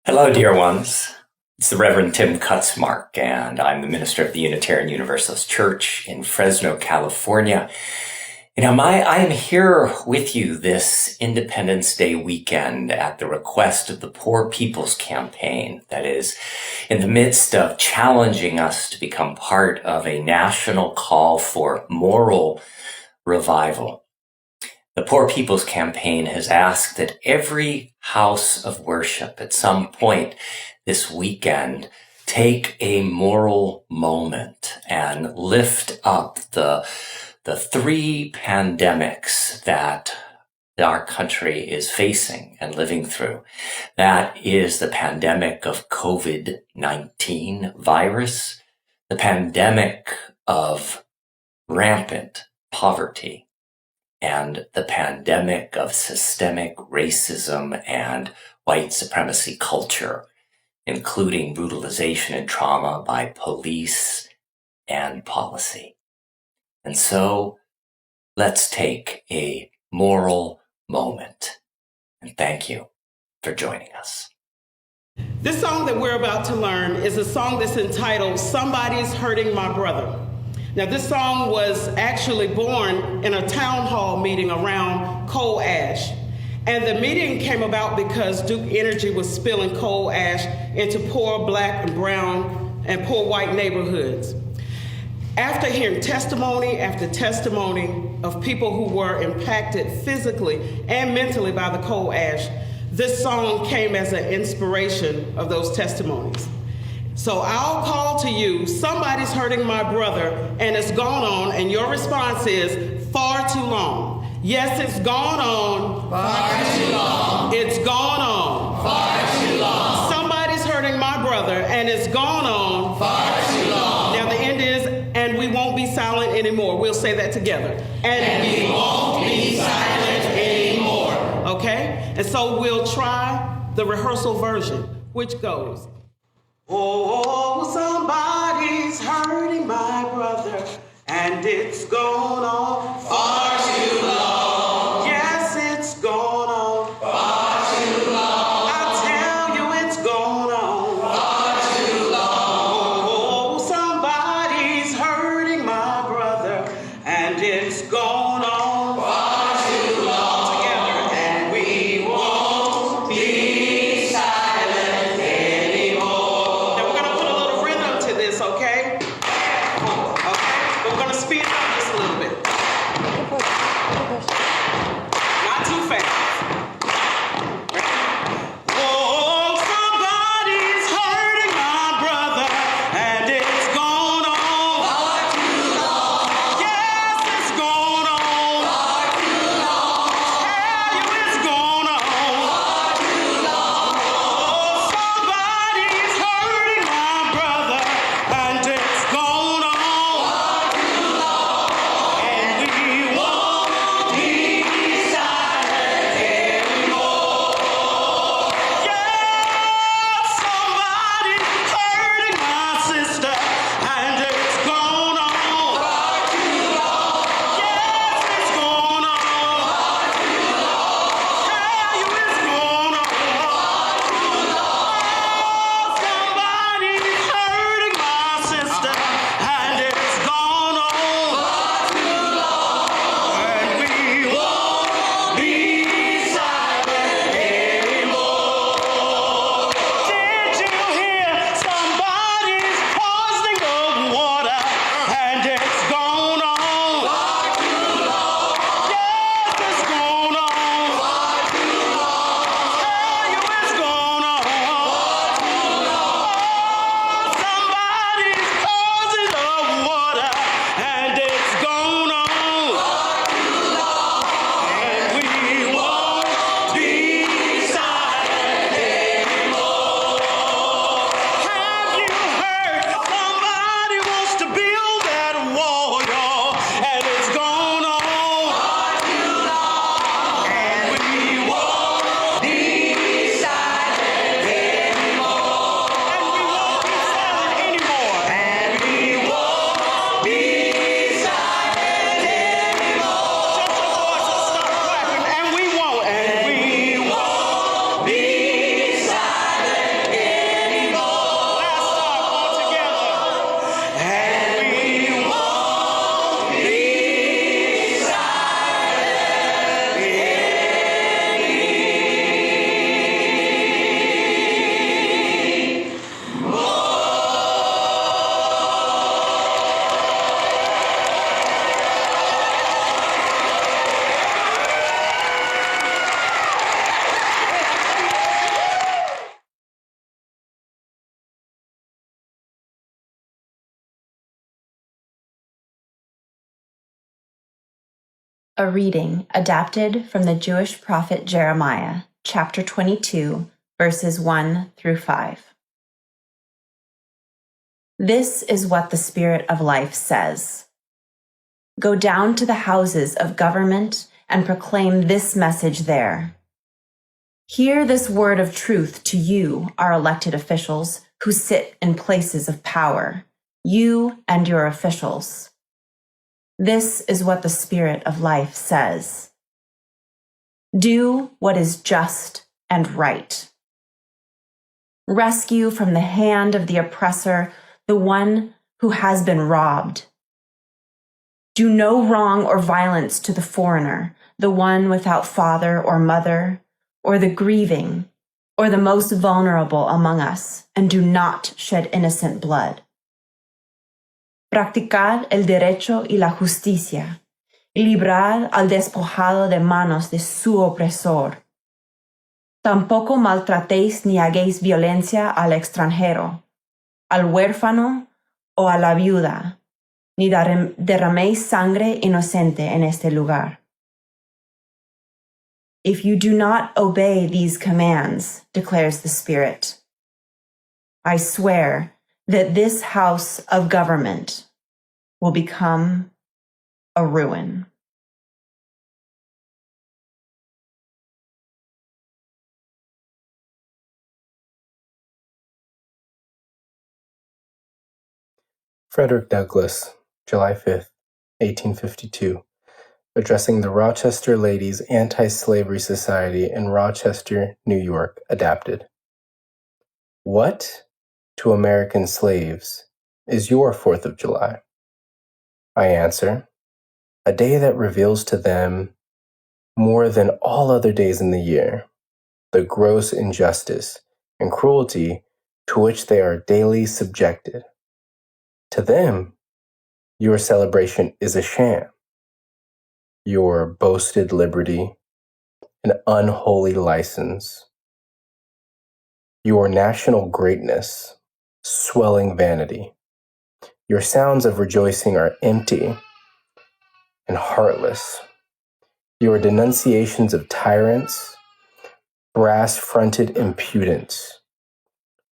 Hello, dear ones. It's the Reverend Tim Kutzmark, and I'm the minister of the Unitarian Universalist Church in Fresno, California. I am here with you this Independence Day weekend at the request of the Poor People's Campaign, that is, in the midst of challenging us to become part of a national call for moral revival. The Poor People's Campaign has asked that every house of worship at some point this weekend take a moral moment and lift up the three pandemics that our country is facing and living through. That is the pandemic of COVID-19 virus, the pandemic of rampant poverty, and the pandemic of systemic racism and white supremacy culture, including brutalization and trauma by police and policy. And so let's take a moral moment. And thank you for joining us. This song that we're about to learn is a song that's entitled "Somebody's Hurting My Brother." Now, this song was actually born in a town hall meeting around coal ash. And the meeting came about because Duke Energy was spilling coal ash into poor black and brown and poor white neighborhoods. After hearing testimony after testimony of people who were impacted physically and mentally by the coal ash, this song came as an inspiration of those testimonies. So I'll call to you, somebody's hurting my brother, and it's gone on, and your response is, far too long. Yes, it's gone on. Far too long. It's gone on. Far too long. Somebody's hurting my brother, and it's gone on. Far too long. Now the end is, and we won't be silent anymore. We'll say that together. And we won't be silent anymore. Okay? And so we'll try the rehearsal version, which goes, oh, somebody's hurting my brother, and it's gone on Far too long. Yes, it's gone on Far too long. I tell you, it's gone on Far too long. oh, somebody's hurting my brother, and it's gone on Far too long. together, and we won't Be silent anymore. Now we're gonna put a little rhythm to this, okay? Okay? But we're gonna speed it up just a little bit. Not too fast. Oh, somebody's hurting my brother, and it's gone on. Far too long. Yes, it's gone A reading adapted from the Jewish prophet Jeremiah, chapter 22, verses 1 through 5. This is what the Spirit of Life says. Go down to the houses of government and proclaim this message there. Hear this word of truth to you, our elected officials, who sit in places of power, you and your officials. This is what the Spirit of Life says. Do what is just and right. Rescue from the hand of the oppressor the one who has been robbed. Do no wrong or violence to the foreigner, the one without father or mother, or the grieving, or the most vulnerable among us, and do not shed innocent blood. Practicar el derecho y la justicia, y librar al despojado de manos de su opresor. Tampoco maltratéis ni hagáis violencia al extranjero, al huérfano o a la viuda, ni derraméis sangre inocente en este lugar. If you do not obey these commands, declares the Spirit, I swear that this house of government will become a ruin. Frederick Douglass, July 5th, 1852, addressing the Rochester Ladies' Anti-Slavery Society in Rochester, New York, adapted. What, to American slaves, is your 4th of July? I answer, a day that reveals to them, more than all other days in the year, the gross injustice and cruelty to which they are daily subjected. To them, your celebration is a sham, your boasted liberty an unholy license, your national greatness swelling vanity. Your sounds of rejoicing are empty and heartless. Your denunciations of tyrants, brass-fronted impudence.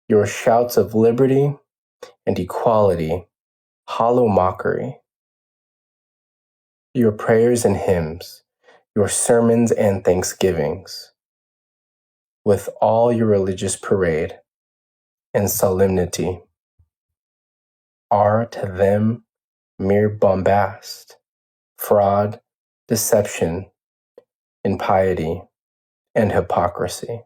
Your shouts of liberty and equality, hollow mockery. Your prayers and hymns, your sermons and thanksgivings, with all your religious parade and solemnity, are to them mere bombast, fraud, deception, impiety, and hypocrisy.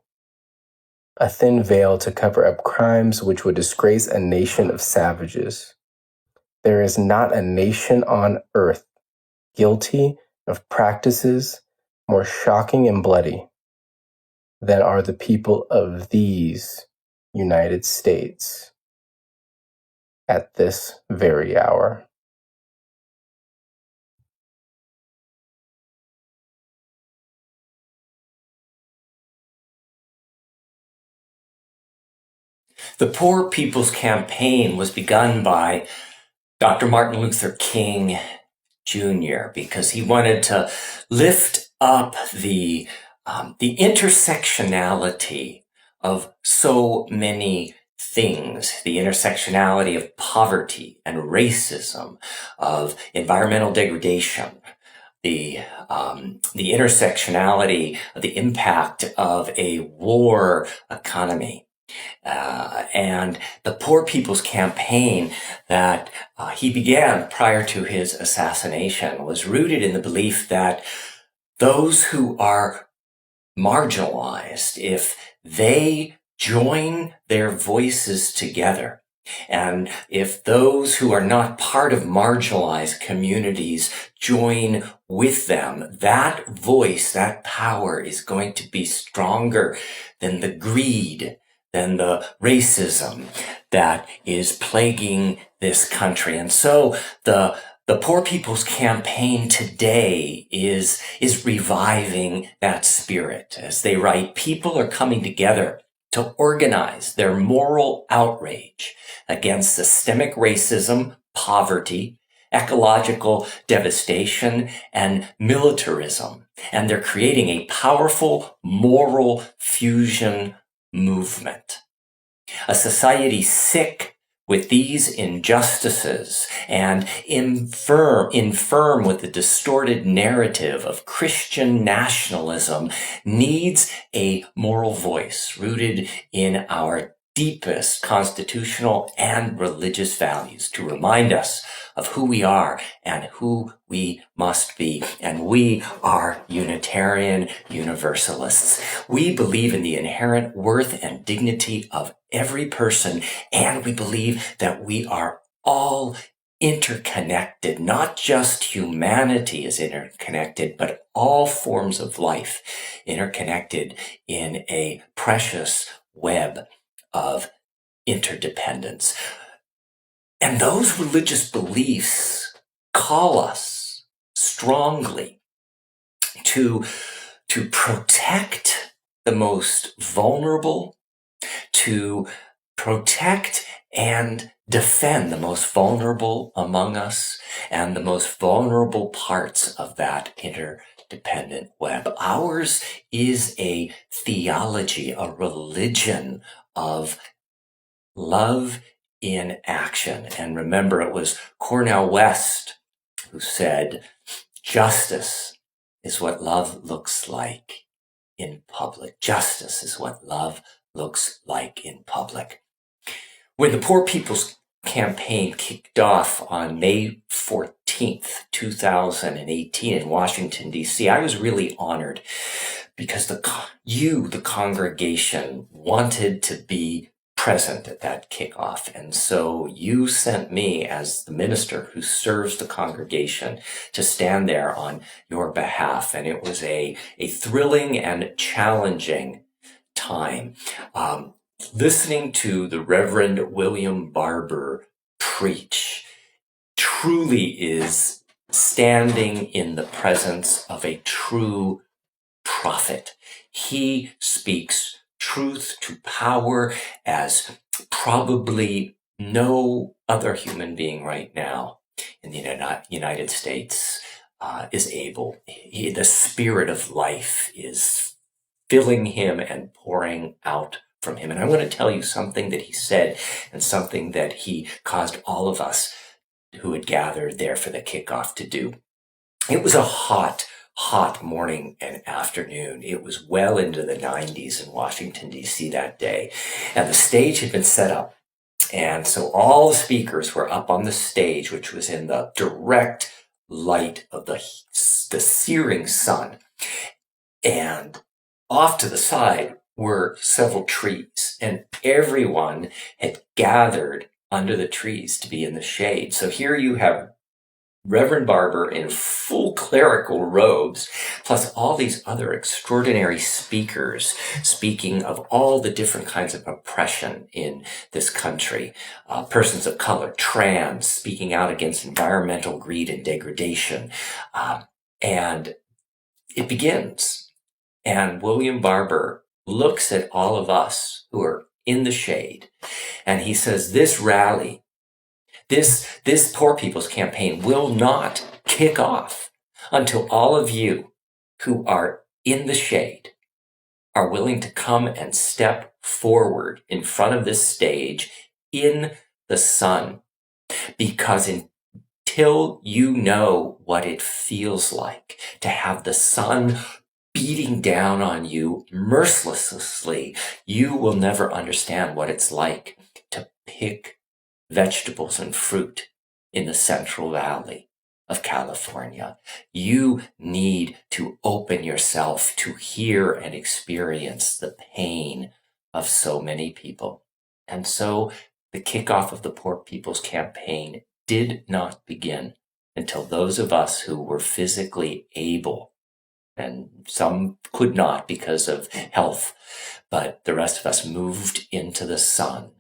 A thin veil to cover up crimes which would disgrace a nation of savages. There is not a nation on earth guilty of practices more shocking and bloody than are the people of these United States at this very hour. The Poor People's Campaign was begun by Dr. Martin Luther King Jr. because he wanted to lift up the intersectionality of so many things, the intersectionality of poverty and racism, of environmental degradation, the intersectionality of the impact of a war economy. And the Poor People's Campaign that he began prior to his assassination was rooted in the belief that those who are marginalized, if they join their voices together, and if those who are not part of marginalized communities join with them, that voice, that power is going to be stronger than the greed, than the racism that is plaguing this country. And so the Poor People's Campaign today is reviving that spirit. As they write, people are coming together to organize their moral outrage against systemic racism, poverty, ecological devastation, and militarism. And they're creating a powerful moral fusion movement. A society sick with these injustices and infirm with the distorted narrative of Christian nationalism needs a moral voice rooted in our deepest constitutional and religious values to remind us of who we are and who we must be. And we are Unitarian Universalists. We believe in the inherent worth and dignity of every person, and we believe that we are all interconnected. Not just humanity is interconnected, but all forms of life interconnected in a precious web of interdependence. And those religious beliefs call us strongly to protect the most vulnerable, to protect and defend the most vulnerable among us and the most vulnerable parts of that interdependent web. Ours is a theology, a religion of love in action. And remember, it was Cornel West who said, justice is what love looks like in public. Justice is what love looks like in public. When the Poor People's Campaign kicked off on May 14th, 2018 in Washington, D.C., I was really honored because the congregation, wanted to be present at that kickoff. And so you sent me as the minister who serves the congregation to stand there on your behalf. And it was a thrilling and challenging time. Listening to the Reverend William Barber preach truly is standing in the presence of a true prophet. He speaks truth to power as probably no other human being right now in the United States is able. The spirit of life is filling him and pouring out from him. And I want to tell you something that he said and something that he caused all of us who had gathered there for the kickoff to do. It was a hot morning and afternoon. It was well into the 90s in Washington, D.C. that day. And the stage had been set up. And so all the speakers were up on the stage, which was in the direct light of the searing sun. And off to the side were several trees, and everyone had gathered under the trees to be in the shade. So here you have Reverend Barber in full clerical robes, plus all these other extraordinary speakers speaking of all the different kinds of oppression in this country. Persons of color, trans, speaking out against environmental greed and degradation. And it begins. And William Barber looks at all of us who are in the shade, and he says, this rally, this Poor People's Campaign will not kick off until all of you who are in the shade are willing to come and step forward in front of this stage in the sun. Because until you know what it feels like to have the sun beating down on you mercilessly, you will never understand what it's like to pick vegetables and fruit in the Central Valley of California. You need to open yourself to hear and experience the pain of so many people. And so the kickoff of the Poor People's Campaign did not begin until those of us who were physically able, and some could not because of health, but the rest of us moved into the sun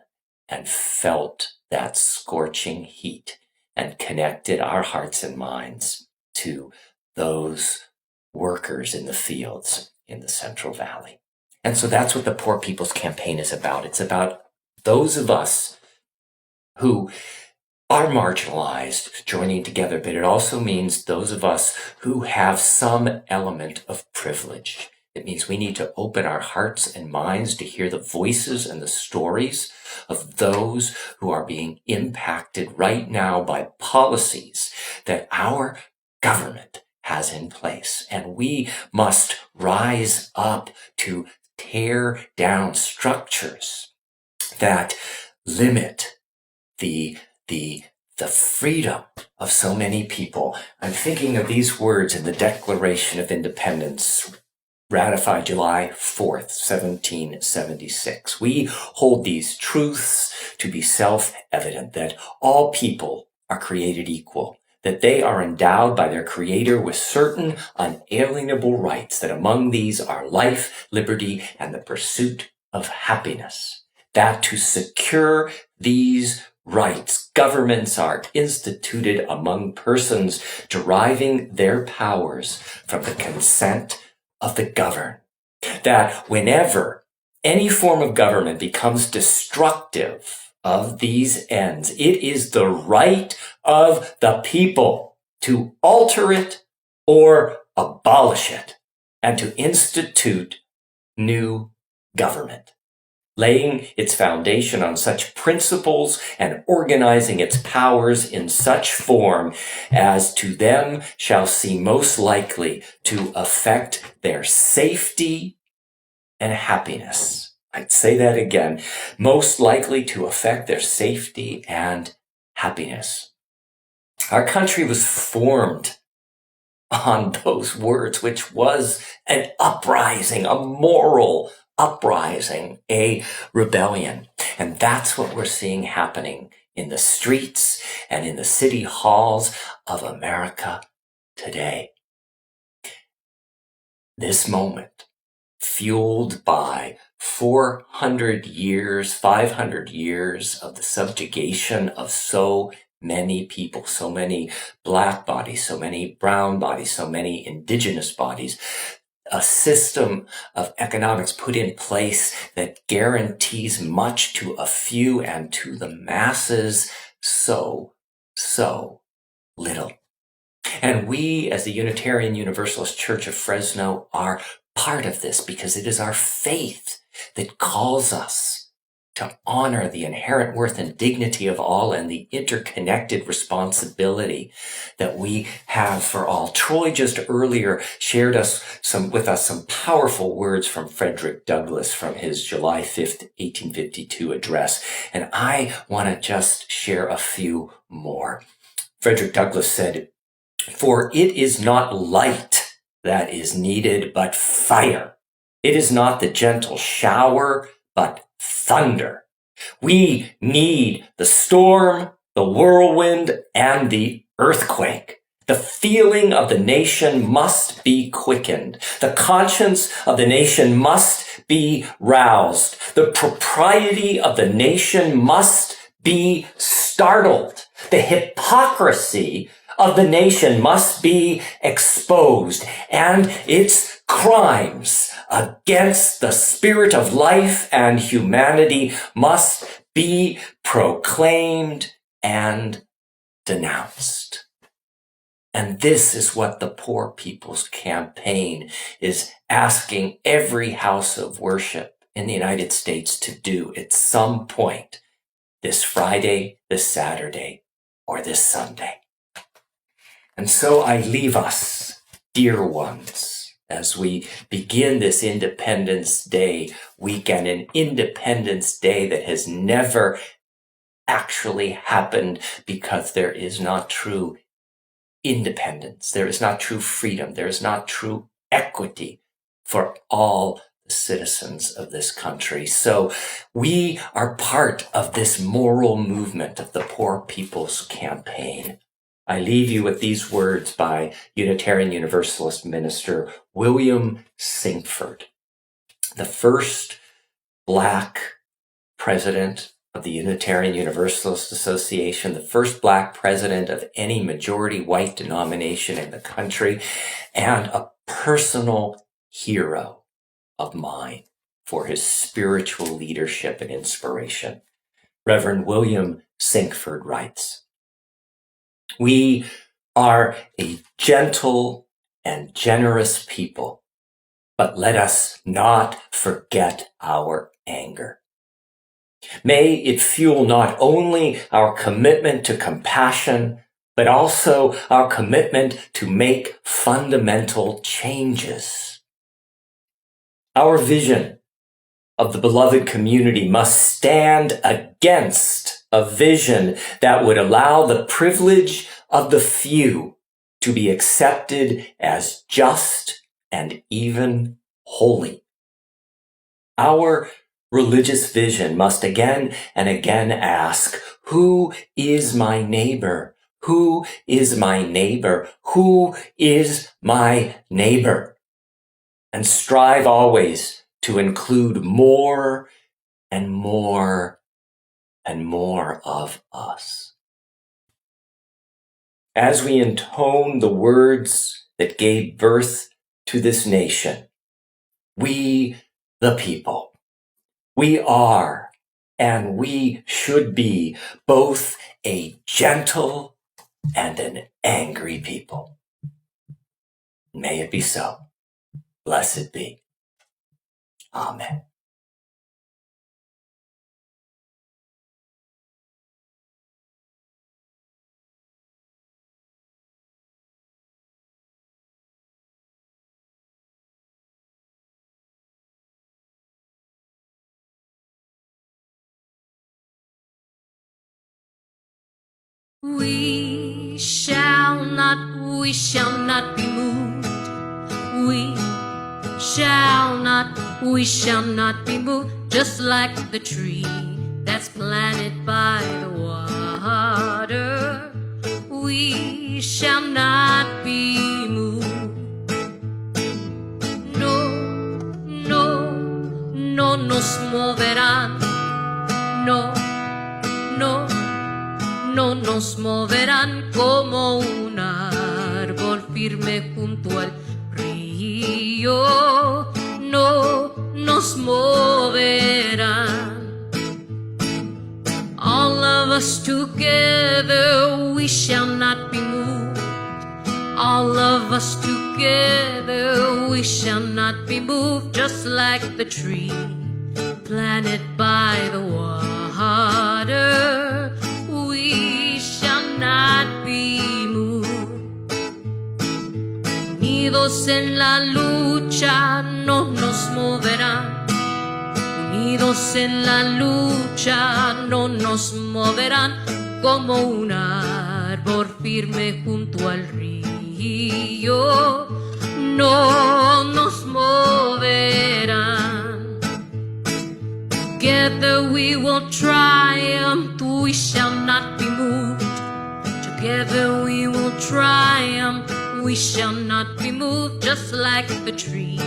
and felt that scorching heat and connected our hearts and minds to those workers in the fields in the Central Valley. And so that's what the Poor People's Campaign is about. It's about those of us who are marginalized joining together, but it also means those of us who have some element of privilege. It means we need to open our hearts and minds to hear the voices and the stories of those who are being impacted right now by policies that our government has in place. And we must rise up to tear down structures that limit the freedom of so many people. I'm thinking of these words in the Declaration of Independence, ratified July 4th, 1776. We hold these truths to be self-evident, that all people are created equal, that they are endowed by their Creator with certain unalienable rights, that among these are life, liberty, and the pursuit of happiness, that to secure these rights, governments are instituted among persons deriving their powers from the consent of the governed, that whenever any form of government becomes destructive of these ends, it is the right of the people to alter it or abolish it and to institute new government, laying its foundation on such principles and organizing its powers in such form as to them shall seem most likely to affect their safety and happiness. I'd say that again, most likely to affect their safety and happiness. Our country was formed on those words, which was an uprising, a moral uprising, a rebellion. And that's what we're seeing happening in the streets and in the city halls of America today. This moment, fueled by 400 years, 500 years of the subjugation of so many people, so many black bodies, so many brown bodies, so many indigenous bodies, a system of economics put in place that guarantees much to a few and to the masses so little. And we, as the Unitarian Universalist Church of Fresno, are part of this because it is our faith that calls us to honor the inherent worth and dignity of all and the interconnected responsibility that we have for all. Troy just earlier shared with us some powerful words from Frederick Douglass from his July 5th, 1852 address. And I want to just share a few more. Frederick Douglass said, "For it is not light that is needed, but fire. It is not the gentle shower, but thunder. We need the storm, the whirlwind, and the earthquake. The feeling of the nation must be quickened. The conscience of the nation must be roused. The propriety of the nation must be startled. The hypocrisy of the nation must be exposed, and its crimes against the spirit of life and humanity must be proclaimed and denounced." And this is what the Poor People's Campaign is asking every house of worship in the United States to do at some point this Friday, this Saturday, or this Sunday. And so I leave us, dear ones, as we begin this Independence Day weekend, an Independence Day that has never actually happened because there is not true independence, there is not true freedom, there is not true equity for all the citizens of this country. So we are part of this moral movement of the Poor People's Campaign. I leave you with these words by Unitarian Universalist minister William Sinkford, the first Black president of the Unitarian Universalist Association, the first Black president of any majority white denomination in the country, and a personal hero of mine for his spiritual leadership and inspiration. Reverend William Sinkford writes, We are a gentle and generous people, but let us not forget our anger. May it fuel not only our commitment to compassion, but also our commitment to make fundamental changes. Our vision of the beloved community must stand against a vision that would allow the privilege of the few to be accepted as just and even holy. Our religious vision must again and again ask, who is my neighbor? Who is my neighbor? Who is my neighbor? And strive always to include more and more and more of us. As we intone the words that gave birth to this nation, we, the people, we are and we should be both a gentle and an angry people. May it be so. Blessed be. Amen. We shall not be moved. We shall not be moved, just like the tree that's planted by the water. We shall not be moved. No nos moverán. No nos moverán como un árbol firme junto al río. No nos moverán. All of us together, we shall not be moved. All of us together, we shall not be moved, just like the tree planted by the water. We shall not be moved. Unidos en la lucha no nos moverán. Unidos en la lucha no nos moverán, como un árbol firme junto al río. No nos moverán. Together we will triumph, we shall not be moved. Together we will triumph, we shall not be moved, just like the tree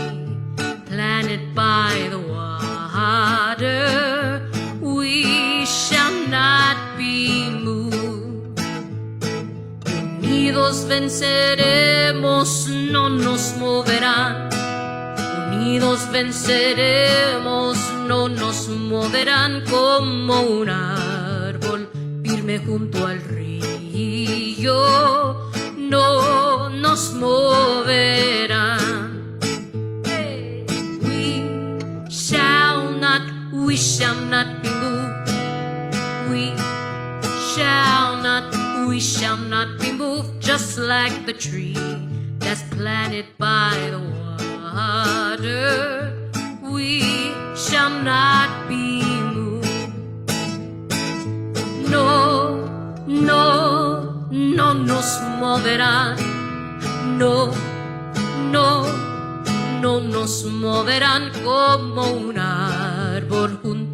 planted by the water. We shall not be moved. Unidos venceremos, no nos moverán. Unidos venceremos, no nos moverán, como un árbol firme junto al río. No nos moverán. Hey. We shall not be moved. We shall not be moved, just like the tree that's planted by the water. We shall not be moved. No nos moverán. No nos moverán, como un árbol junto